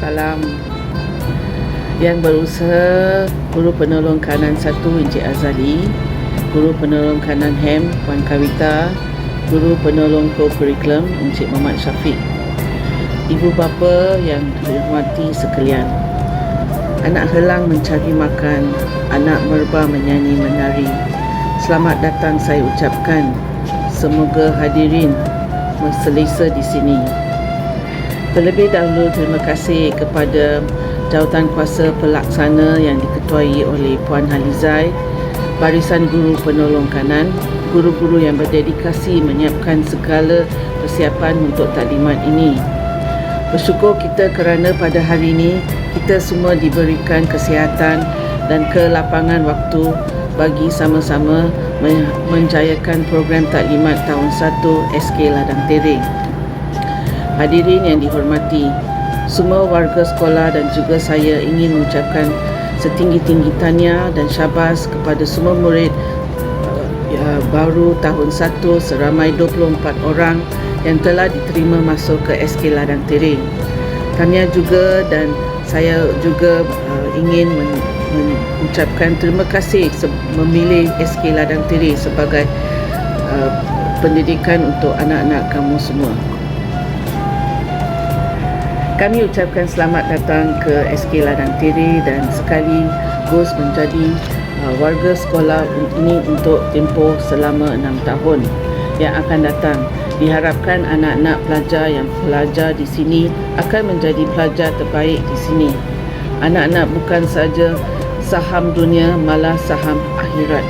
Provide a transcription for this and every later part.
Salam. Yang berusaha Guru Penolong Kanan 1 Encik Azali, Guru Penolong Kanan HEM Puan Kavita, Guru Penolong Co-Curriculum Encik Muhammad Syafiq. Ibu bapa yang dihormati sekalian, anak helang mencari makan, anak merba menyanyi menari. Selamat datang saya ucapkan. Semoga hadirin selesa di sini. Terlebih dahulu terima kasih kepada Jawatan Kuasa Pelaksana yang diketuai oleh Puan Halizai, Barisan Guru Penolong Kanan, guru-guru yang berdedikasi menyiapkan segala persiapan untuk taklimat ini. Bersyukur kita kerana pada hari ini kita semua diberikan kesihatan dan kelapangan waktu bagi sama-sama menjayakan program taklimat tahun 1 SK Ladang Tereng. Hadirin yang dihormati, semua warga sekolah dan juga saya ingin mengucapkan setinggi-tinggi tahniah dan syabas kepada semua murid baru tahun 1 seramai 24 orang yang telah diterima masuk ke SK Ladang Tereng. Tahniah juga, dan saya juga ingin mengucapkan terima kasih memilih SK Ladang Tereng sebagai pendidikan untuk anak-anak kamu semua. Kami ucapkan selamat datang ke SK Ladang Tereng dan sekaligus menjadi warga sekolah ini untuk tempoh selama 6 tahun yang akan datang. Diharapkan anak-anak pelajar yang belajar di sini akan menjadi pelajar terbaik di sini. Anak-anak bukan saja saham dunia, malah saham akhirat.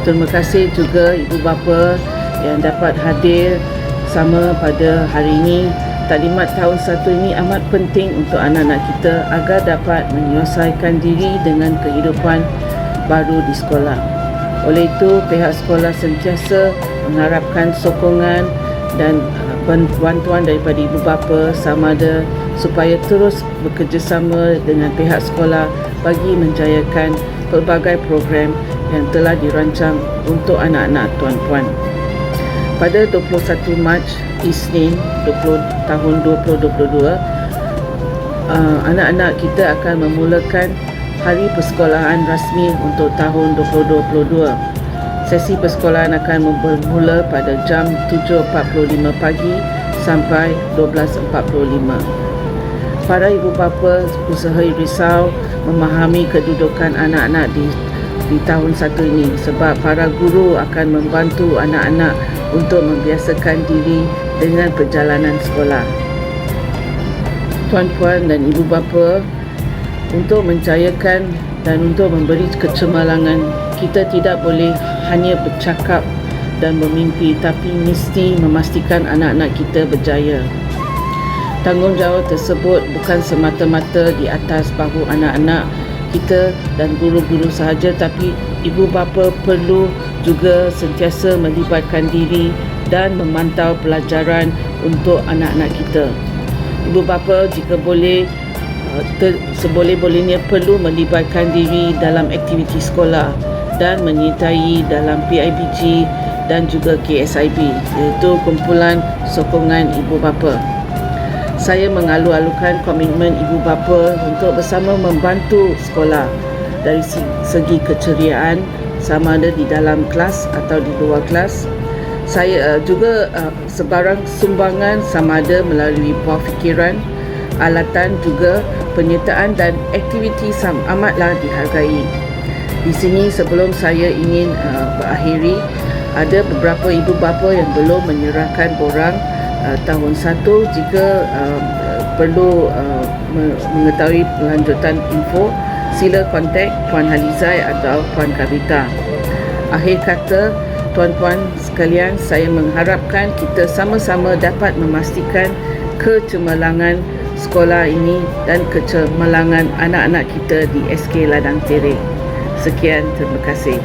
Terima kasih juga ibu bapa yang dapat hadir sama pada hari ini. Taklimat tahun 1 ini amat penting untuk anak-anak kita agar dapat menyelesaikan diri dengan kehidupan baru di sekolah. Oleh itu, pihak sekolah sentiasa mengharapkan sokongan dan bantuan daripada ibu bapa sama ada supaya terus bekerjasama dengan pihak sekolah bagi menjayakan pelbagai program yang telah dirancang untuk anak-anak tuan-puan. Pada 21 Mac Isnin tahun 2022, anak-anak kita akan memulakan hari persekolahan rasmi untuk tahun 2022. Sesi persekolahan akan bermula pada jam 7.45 pagi sampai 12.45. Para ibu bapa usaha risau memahami kedudukan anak-anak di tahun 1 ini sebab para guru akan membantu anak-anak untuk membiasakan diri dengan perjalanan sekolah. Tuan-puan dan ibu bapa, untuk menjayakan dan untuk memberi kecemerlangan, kita tidak boleh hanya bercakap dan bermimpi, tapi mesti memastikan anak-anak kita berjaya. Tanggungjawab tersebut bukan semata-mata di atas bahu anak-anak kita dan guru-guru sahaja, tapi ibu bapa perlu juga sentiasa melibatkan diri dan memantau pelajaran untuk anak-anak kita. Ibu bapa jika boleh seboleh-bolehnya perlu melibatkan diri dalam aktiviti sekolah dan menyertai dalam PIBG dan juga KSIB, iaitu kumpulan sokongan ibu bapa. Saya mengalu-alukan komitmen ibu bapa untuk bersama membantu sekolah dari segi keceriaan sama ada di dalam kelas atau di luar kelas. Saya juga sebarang sumbangan sama ada melalui buah fikiran, alatan, juga penyertaan dan aktiviti amatlah dihargai. Di sini sebelum saya ingin berakhiri, ada beberapa ibu bapa yang belum menyerahkan borang tahun 1. Jika perlu mengetahui lanjutan info, sila kontak Puan Halizai atau Puan Kavita. Akhir kata, tuan-puan sekalian, saya mengharapkan kita sama-sama dapat memastikan kecemerlangan sekolah ini dan kecemerlangan anak-anak kita di SK Ladang Tereng. Sekian, terima kasih.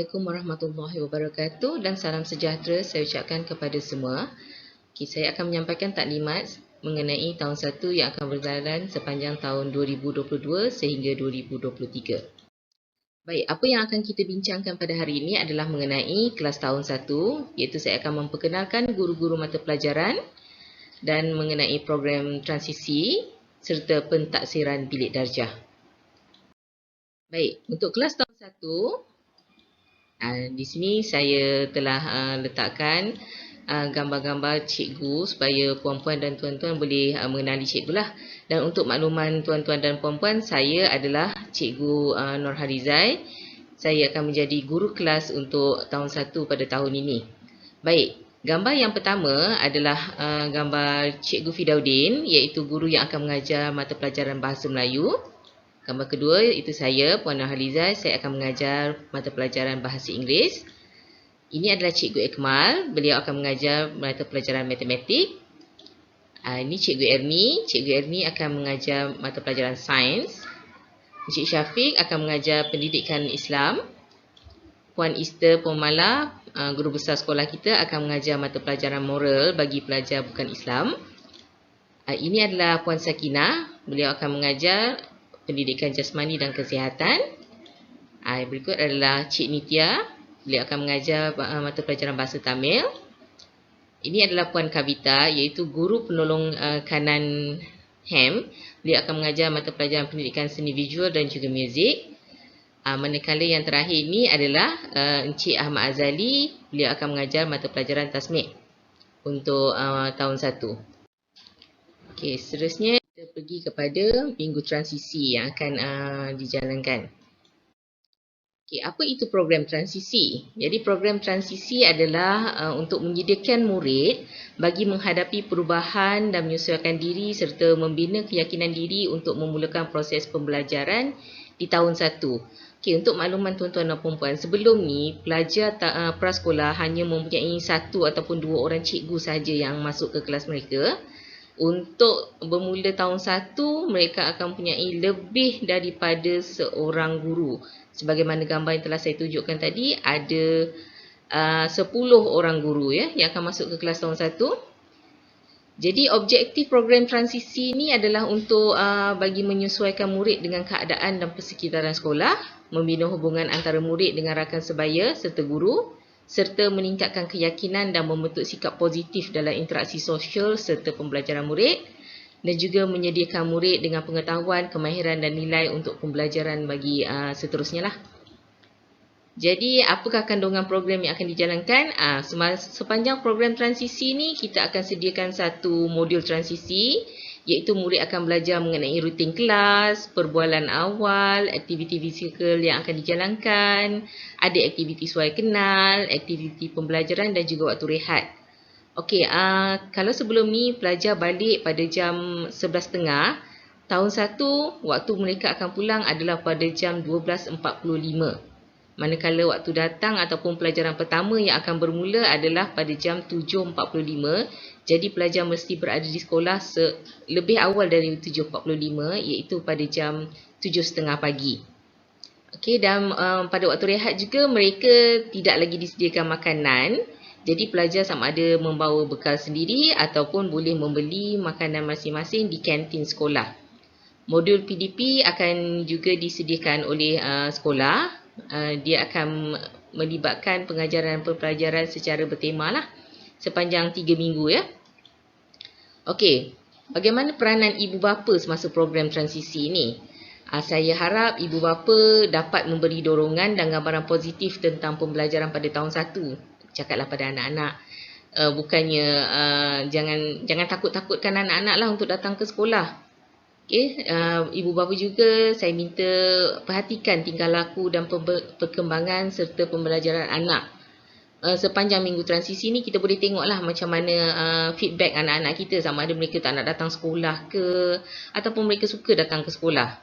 Assalamualaikum warahmatullahi wabarakatuh dan salam sejahtera saya ucapkan kepada semua. Saya akan menyampaikan taklimat mengenai tahun 1 yang akan berjalan sepanjang tahun 2022 sehingga 2023. Baik, apa yang akan kita bincangkan pada hari ini adalah mengenai kelas tahun 1, iaitu saya akan memperkenalkan guru-guru mata pelajaran dan mengenai program transisi serta pentaksiran bilik darjah. Baik, untuk kelas tahun 1, di sini saya telah letakkan gambar-gambar cikgu supaya puan-puan dan tuan-tuan boleh mengenali cikgu lah. Dan untuk makluman tuan-tuan dan puan-puan, saya adalah Cikgu Nur Harizai. Saya akan menjadi guru kelas untuk tahun 1 pada tahun ini. Baik, gambar yang pertama adalah gambar Cikgu Fidaudin, iaitu guru yang akan mengajar mata pelajaran Bahasa Melayu. Gambar kedua itu saya, Puan Nur Harizai, saya akan mengajar mata pelajaran Bahasa Inggeris. Ini adalah Cikgu Ekmal, beliau akan mengajar mata pelajaran Matematik. Ini Cikgu Erni, Cikgu Erni akan mengajar mata pelajaran Sains. Encik Syafiq akan mengajar Pendidikan Islam. Puan Easter Pomala, guru besar sekolah kita, akan mengajar mata pelajaran Moral bagi pelajar bukan Islam. Ini adalah Puan Sakinah, beliau akan mengajar Pendidikan Jasmani dan Kesihatan. Berikut adalah Cik Nitya, beliau akan mengajar mata pelajaran Bahasa Tamil. Ini adalah Puan Kavita, iaitu guru penolong kanan HEM. Beliau akan mengajar mata pelajaran Pendidikan Seni Visual dan juga Muzik. Manakala yang terakhir ini adalah Encik Ahmad Azali, beliau akan mengajar mata pelajaran Tasmik untuk tahun 1. Okey, seterusnya kita pergi kepada minggu transisi yang akan dijalankan. Apa itu program transisi? Jadi program transisi adalah untuk menyediakan murid bagi menghadapi perubahan dan menyesuaikan diri serta membina keyakinan diri untuk memulakan proses pembelajaran di tahun 1. Untuk makluman tuan-tuan dan puan-puan, sebelum ni pelajar prasekolah hanya mempunyai 1 ataupun 2 orang cikgu sahaja yang masuk ke kelas mereka. Untuk bermula tahun 1, mereka akan mempunyai lebih daripada seorang guru. Sebagaimana gambar yang telah saya tunjukkan tadi, ada 10 orang guru yang akan masuk ke kelas tahun 1. Jadi objektif program transisi ini adalah untuk bagi menyesuaikan murid dengan keadaan dan persekitaran sekolah, membina hubungan antara murid dengan rakan sebaya serta guru, serta meningkatkan keyakinan dan membentuk sikap positif dalam interaksi sosial serta pembelajaran murid, dan juga menyediakan murid dengan pengetahuan, kemahiran dan nilai untuk pembelajaran bagi seterusnya lah. Jadi apakah kandungan program yang akan dijalankan? Sepanjang program transisi ni kita akan sediakan satu modul transisi, iaitu murid akan belajar mengenai rutin kelas, perbualan awal, aktiviti fizikal yang akan dijalankan, ada aktiviti suai kenal, aktiviti pembelajaran dan juga waktu rehat. Okey, kalau sebelum ni pelajar balik pada jam 11.30, tahun 1 waktu mereka akan pulang adalah pada jam 12.45. Manakala waktu datang ataupun pelajaran pertama yang akan bermula adalah pada jam 7.45. Jadi pelajar mesti berada di sekolah lebih awal dari 7.45, iaitu pada jam 7.30 pagi. Okey, dan pada waktu rehat juga mereka tidak lagi disediakan makanan. Jadi pelajar sama ada membawa bekal sendiri ataupun boleh membeli makanan masing-masing di kantin sekolah. Modul PDP akan juga disediakan oleh sekolah. Dia akan melibatkan pengajaran pelajaran secara bertema lah sepanjang 3 minggu ya. Okey, bagaimana peranan ibu bapa semasa program transisi ini? Saya harap ibu bapa dapat memberi dorongan dan gambaran positif tentang pembelajaran pada tahun 1. Cakaplah pada anak-anak, bukannya jangan takut-takutkan anak-anak lah untuk datang ke sekolah. Okay? Ibu bapa juga saya minta perhatikan tingkah laku dan perkembangan serta pembelajaran anak. Sepanjang minggu transisi ni kita boleh tengoklah macam mana feedback anak-anak kita, sama ada mereka tak nak datang sekolah ke ataupun mereka suka datang ke sekolah.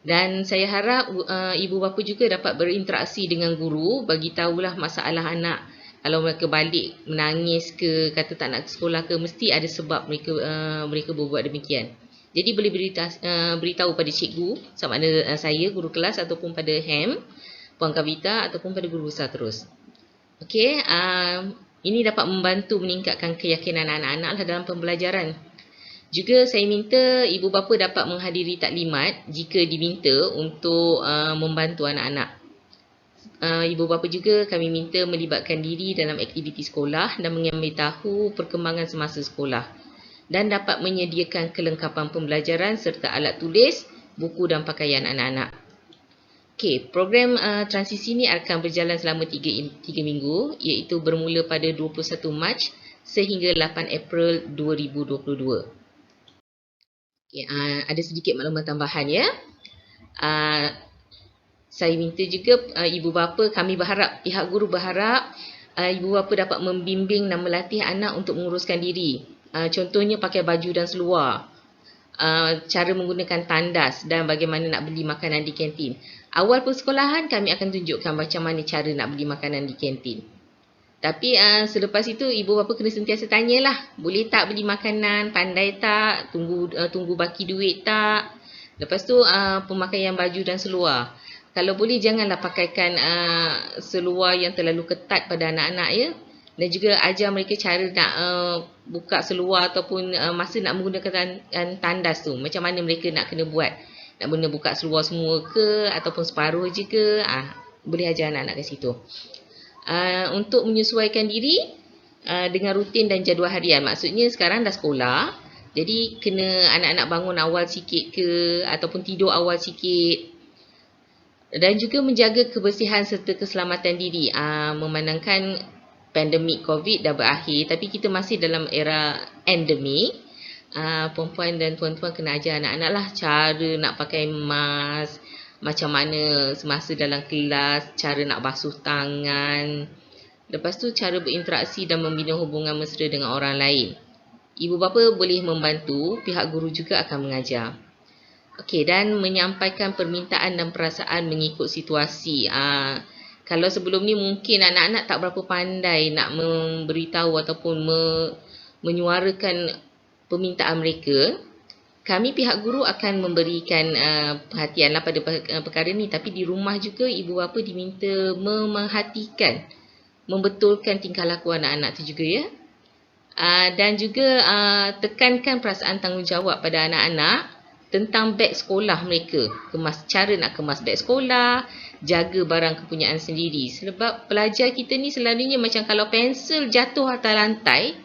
Dan saya harap ibu bapa juga dapat berinteraksi dengan guru, bagi tahulah masalah anak. Kalau mereka balik menangis ke, kata tak nak ke sekolah ke, mesti ada sebab mereka berbuat demikian. Jadi boleh beritahu pada cikgu, sama ada saya, guru kelas ataupun pada HEM, Puan Kavita ataupun pada guru besar terus. Okey, ini dapat membantu meningkatkan keyakinan anak-anak lah dalam pembelajaran. Juga saya minta ibu bapa dapat menghadiri taklimat jika diminta untuk membantu anak-anak. Ibu bapa juga kami minta melibatkan diri dalam aktiviti sekolah dan mengambil tahu perkembangan semasa sekolah dan dapat menyediakan kelengkapan pembelajaran serta alat tulis, buku dan pakaian anak-anak. Okey, program transisi ini akan berjalan selama 3 minggu iaitu bermula pada 21 Mac sehingga 8 April 2022. Okay, ada sedikit maklumat tambahan ya. Saya minta juga ibu bapa, kami berharap, pihak guru berharap ibu bapa dapat membimbing dan melatih anak untuk menguruskan diri. Contohnya pakai baju dan seluar, cara menggunakan tandas dan bagaimana nak beli makanan di kantin. Awal persekolahan kami akan tunjukkan macam mana cara nak beli makanan di kantin. Tapi selepas itu ibu bapa kena sentiasa tanyalah, boleh tak beli makanan, pandai tak, tunggu baki duit tak. Lepas tu pemakaian baju dan seluar. Kalau boleh janganlah pakaikan seluar yang terlalu ketat pada anak-anak ya. Dan juga ajar mereka cara nak buka seluar ataupun masa nak menggunakan tandas tu. Macam mana mereka nak kena buat. Nak guna buka seluar semua ke ataupun separuh je ke. Boleh ajar anak-anak kat situ. Untuk menyesuaikan diri dengan rutin dan jadual harian. Maksudnya sekarang dah sekolah. Jadi kena anak-anak bangun awal sikit ke ataupun tidur awal sikit. Dan juga menjaga kebersihan serta keselamatan diri. Memandangkan pandemik COVID dah berakhir tapi kita masih dalam era endemik. Perempuan dan tuan-tuan kena ajar anak-anak lah cara nak pakai mask, macam mana semasa dalam kelas, cara nak basuh tangan. Lepas tu cara berinteraksi dan membina hubungan mesra dengan orang lain. Ibu bapa boleh membantu, pihak guru juga akan mengajar. Okey, dan menyampaikan permintaan dan perasaan mengikut situasi. Kalau sebelum ni mungkin anak-anak tak berapa pandai nak memberitahu ataupun menyuarakan permintaan mereka, kami pihak guru akan memberikan perhatianlah pada perkara ni. Tapi di rumah juga ibu bapa diminta memerhatikan, membetulkan tingkah laku anak-anak tu juga ya. Dan juga tekankan perasaan tanggungjawab pada anak-anak tentang beg sekolah mereka. Cara nak kemas beg sekolah, jaga barang kepunyaan sendiri. Sebab pelajar kita ni selalunya macam kalau pensel jatuh atas lantai,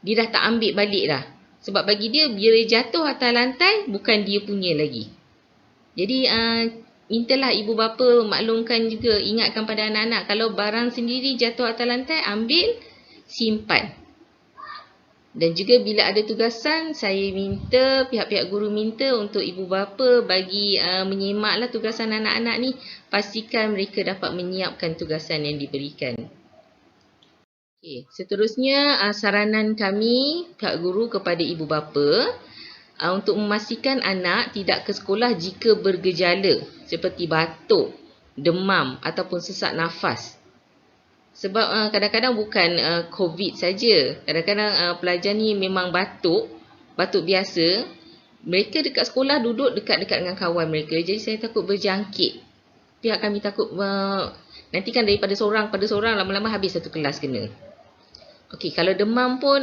dia dah tak ambil balik dah. Sebab bagi dia, bila jatuh atas lantai, bukan dia punya lagi. Jadi, mintalah ibu bapa maklumkan juga, ingatkan pada anak-anak, kalau barang sendiri jatuh atas lantai, ambil, simpan. Dan juga bila ada tugasan, saya minta, pihak-pihak guru minta untuk ibu bapa bagi menyemaklah tugasan anak-anak ni. Pastikan mereka dapat menyiapkan tugasan yang diberikan. Okay. Seterusnya, saranan kami, pihak guru kepada ibu bapa untuk memastikan anak tidak ke sekolah jika bergejala seperti batuk, demam ataupun sesak nafas. Sebab kadang-kadang bukan COVID saja. Kadang-kadang pelajar ni memang batuk biasa. Mereka dekat sekolah duduk dekat-dekat dengan kawan mereka. Jadi saya takut berjangkit. Pihak kami takut nanti kan daripada seorang pada seorang lama-lama habis satu kelas kena. Okey, kalau demam pun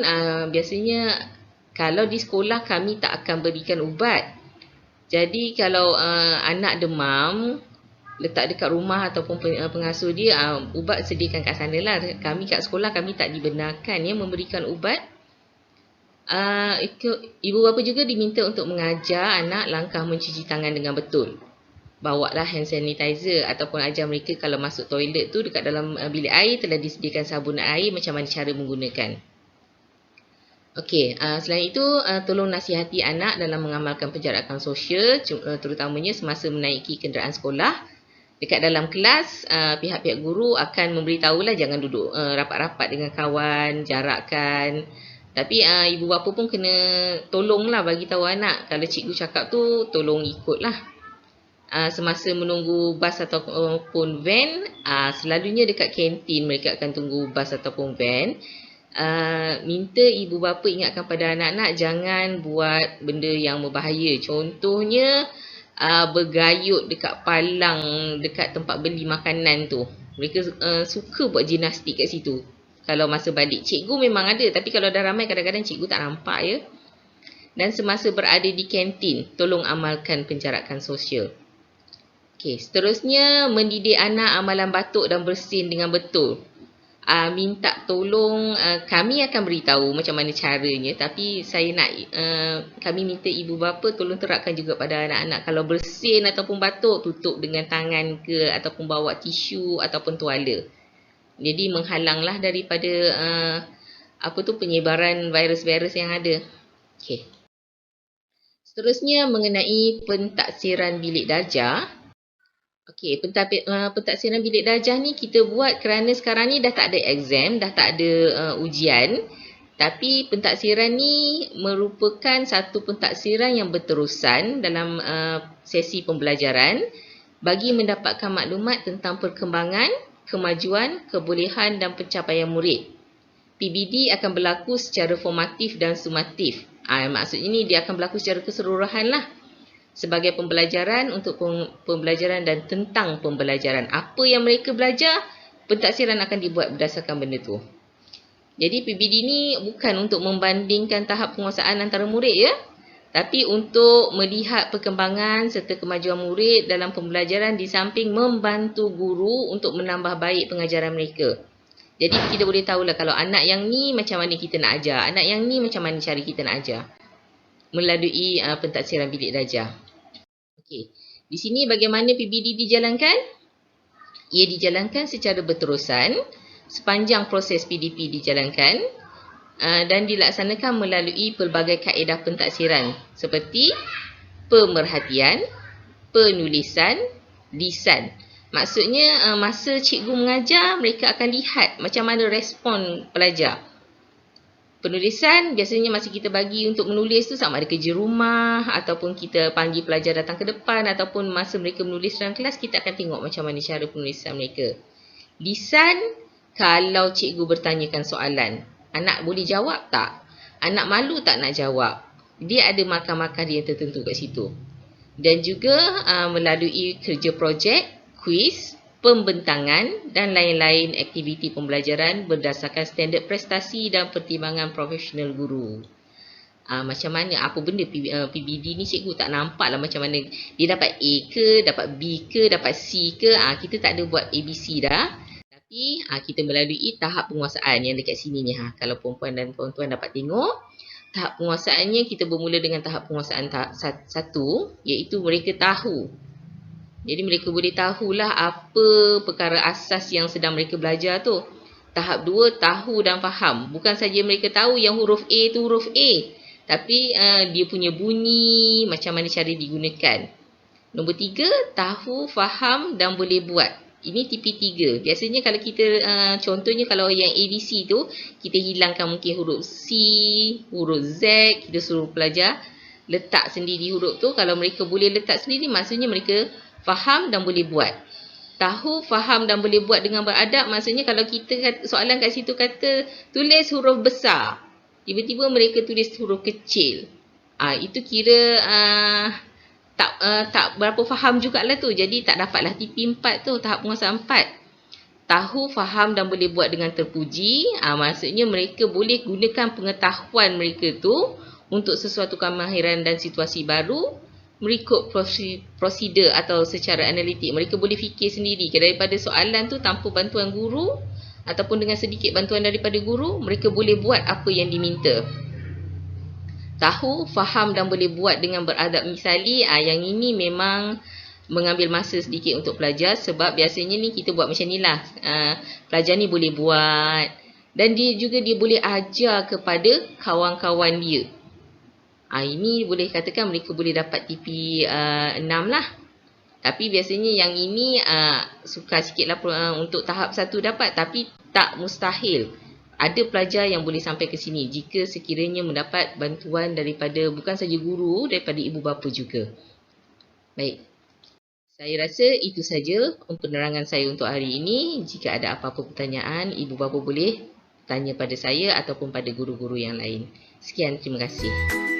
biasanya kalau di sekolah kami tak akan berikan ubat. Jadi kalau anak demam, letak dekat rumah ataupun pengasuh dia, ubat sediakan kat sana lah. Kami kat sekolah kami tak dibenarkan ya memberikan ubat. Ibu bapa juga diminta untuk mengajar anak langkah mencuci tangan dengan betul. Bawalah hand sanitizer ataupun ajar mereka kalau masuk toilet tu dekat dalam bilik air telah disediakan sabun air, macam mana cara menggunakan. Okey, selain itu tolong nasihati anak dalam mengamalkan penjarakan sosial, terutamanya semasa menaiki kenderaan sekolah. Dekat dalam kelas, pihak-pihak guru akan memberitahulah jangan duduk rapat-rapat dengan kawan, jarakkan. Tapi ibu bapa pun kena tolonglah bagi tahu anak. Kalau cikgu cakap tu, tolong ikutlah. Semasa menunggu bas ataupun van, selalunya dekat kantin mereka akan tunggu bas ataupun van. Minta ibu bapa ingatkan pada anak-anak jangan buat benda yang berbahaya. Contohnya, bergayut dekat palang dekat tempat beli makanan tu. Mereka suka buat gimnastik kat situ. Kalau masa balik, cikgu memang ada, tapi kalau dah ramai kadang-kadang cikgu tak nampak ya. Dan semasa berada di kantin, tolong amalkan penjarakan sosial. Okey, seterusnya mendidik anak amalan batuk dan bersin dengan betul. Minta tolong, kami akan beritahu macam mana caranya, tapi saya nak kami minta ibu bapa tolong terapkan juga pada anak-anak. Kalau bersin ataupun batuk, tutup dengan tangan ke, ataupun bawa tisu ataupun tuala. Jadi menghalanglah daripada penyebaran virus-virus yang ada. Okey. Seterusnya mengenai pentaksiran bilik darjah. Okey, pentaksiran bilik darjah ni kita buat kerana sekarang ni dah tak ada exam, dah tak ada ujian. Tapi pentaksiran ni merupakan satu pentaksiran yang berterusan dalam sesi pembelajaran bagi mendapatkan maklumat tentang perkembangan, kemajuan, kebolehan dan pencapaian murid. PBD akan berlaku secara formatif dan sumatif. Maksudnya ni dia akan berlaku secara keseluruhan lah. Sebagai pembelajaran untuk pembelajaran dan tentang pembelajaran. Apa yang mereka belajar, pentaksiran akan dibuat berdasarkan benda tu. Jadi PBD ni bukan untuk membandingkan tahap penguasaan antara murid ya. Tapi untuk melihat perkembangan serta kemajuan murid dalam pembelajaran di samping membantu guru untuk menambah baik pengajaran mereka. Jadi kita boleh tahulah kalau anak yang ni macam mana kita nak ajar. Anak yang ni macam mana cara kita nak ajar. Melalui pentaksiran bilik darjah. Okey, di sini bagaimana PBD dijalankan? Ia dijalankan secara berterusan sepanjang proses PDP dijalankan dan dilaksanakan melalui pelbagai kaedah pentaksiran seperti pemerhatian, penulisan, lisan. Maksudnya masa cikgu mengajar, mereka akan lihat macam mana respon pelajar. Penulisan biasanya masa kita bagi untuk menulis tu sama ada kerja rumah ataupun kita panggil pelajar datang ke depan ataupun masa mereka menulis dalam kelas, kita akan tengok macam mana cara penulisan mereka. Lisan, kalau cikgu bertanyakan soalan, anak boleh jawab tak? Anak malu tak nak jawab? Dia ada markah-markah yang tertentu kat situ. Dan juga melalui kerja projek, kuis, pembentangan dan lain-lain aktiviti pembelajaran berdasarkan standard prestasi dan pertimbangan profesional guru. Macam mana, apa benda PBD ni cikgu tak nampak lah macam mana dia dapat A ke, dapat B ke, dapat C ke. Kita tak ada buat ABC dah. Tapi kita melalui tahap penguasaan yang dekat sini ni. Kalau perempuan dan tuan-tuan dapat tengok, tahap penguasaannya kita bermula dengan tahap penguasaan tahap 1, iaitu mereka tahu. Jadi mereka boleh tahulah apa perkara asas yang sedang mereka belajar tu. Tahap 2, tahu dan faham. Bukan saja mereka tahu yang huruf A tu huruf A. Tapi dia punya bunyi, macam mana cara digunakan. Nombor 3, tahu, faham dan boleh buat. Ini TP3. Biasanya kalau kita, contohnya kalau yang ABC tu, kita hilangkan mungkin huruf C, huruf Z, kita suruh pelajar letak sendiri huruf tu. Kalau mereka boleh letak sendiri, maksudnya mereka faham dan boleh buat. Tahu, faham dan boleh buat dengan beradab, maksudnya kalau kita soalan kat situ kata tulis huruf besar, tiba-tiba mereka tulis huruf kecil. Itu kira tak berapa faham jugalah tu. Jadi tak dapatlah TP4 tu, tahap penguasaan 4. Tahu, faham dan boleh buat dengan terpuji. Maksudnya mereka boleh gunakan pengetahuan mereka tu untuk sesuatu kemahiran dan situasi baru. Mengikut prosedur atau secara analitik. Mereka boleh fikir sendiri. Daripada soalan tu tanpa bantuan guru ataupun dengan sedikit bantuan daripada guru, mereka boleh buat apa yang diminta. Tahu, faham dan boleh buat dengan beradab misali. Yang ini memang mengambil masa sedikit untuk pelajar sebab biasanya ni kita buat macam ni lah. Pelajar ni boleh buat dan dia boleh ajar kepada kawan-kawan dia. Ini boleh katakan mereka boleh dapat TP 6 lah. Tapi biasanya yang ini sukar sikit lah untuk tahap 1 dapat. Tapi tak mustahil. Ada pelajar yang boleh sampai ke sini jika sekiranya mendapat bantuan daripada bukan saja guru, daripada ibu bapa juga. Baik. Saya rasa itu saja penerangan saya untuk hari ini. Jika ada apa-apa pertanyaan, ibu bapa boleh tanya pada saya ataupun pada guru-guru yang lain. Sekian, terima kasih.